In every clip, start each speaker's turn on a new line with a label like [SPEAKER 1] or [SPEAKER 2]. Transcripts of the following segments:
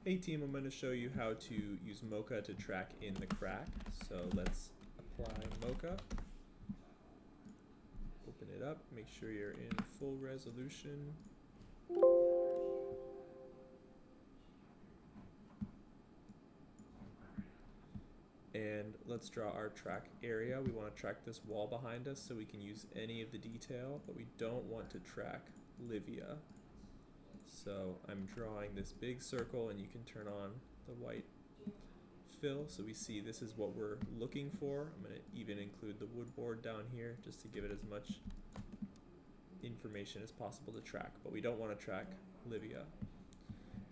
[SPEAKER 1] Hey team, I'm going to show you how to use Mocha to track in the crack. So let's apply Mocha. Open it up, make sure you're in full resolution. And let's draw our track area. We want to track this wall behind us so we can use any of the detail, but we don't want to track Livia. So I'm drawing this big circle, and you can turn on the white fill so we see this is what we're looking for. I'm going to even include the wood board down here just to give it as much information as possible to track, but we don't want to track Livia.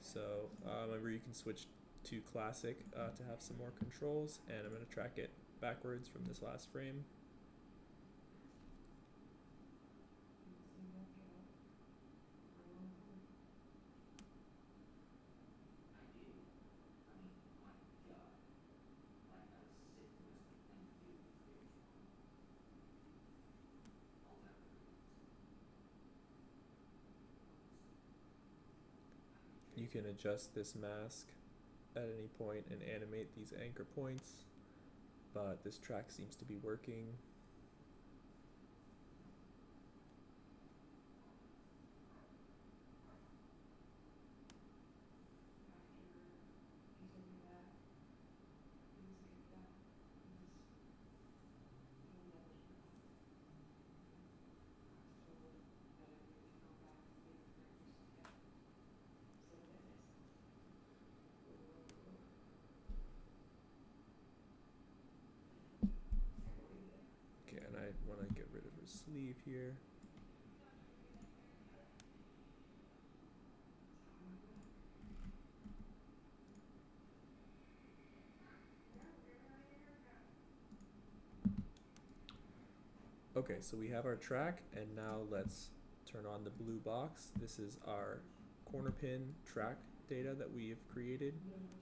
[SPEAKER 1] So remember, you can switch to classic to have some more controls, and I'm going to track it backwards from this last frame. You can adjust this mask at any point and animate these anchor points, but this track seems to be working. Okay, and I want to get rid of her sleeve here. Okay, so we have our track, and now let's turn on the blue box. This is our corner pin track data that we have created.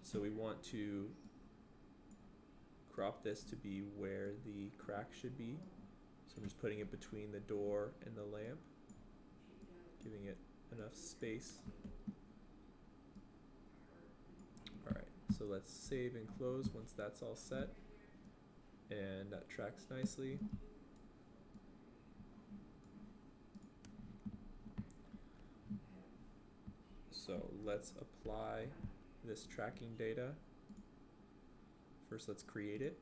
[SPEAKER 1] So we want to crop this to be where the crack should be. So I'm just putting it between the door and the lamp, giving it enough space. Alright, so let's save and close once that's all set. And that tracks nicely. So let's apply this tracking data. First, let's create it.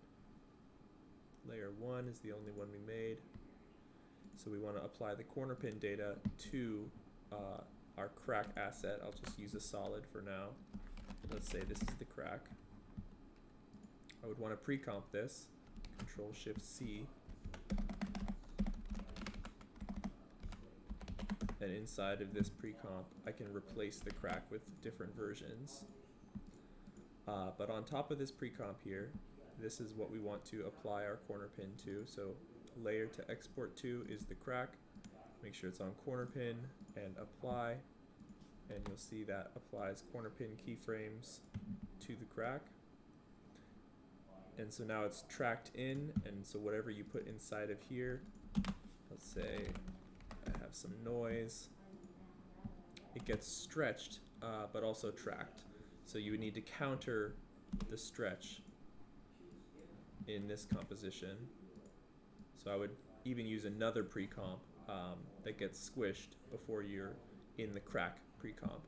[SPEAKER 1] Layer 1 is the only one we made. So we want to apply the corner pin data to our crack asset. I'll just use a solid for now. Let's say this is the crack. I would want to pre-comp this. Control-Shift-C. And inside of this pre-comp, I can replace the crack with different versions. But on top of this pre-comp here, this is what we want to apply our corner pin to. So layer to export to is the crack. Make sure it's on corner pin and apply. And you'll see that applies corner pin keyframes to the crack. And so now it's tracked in, and so whatever you put inside of here, let's say I have some noise, it gets stretched but also tracked. So you would need to counter the stretch in this composition. So I would even use another pre-comp that gets squished before you're in the crack pre-comp.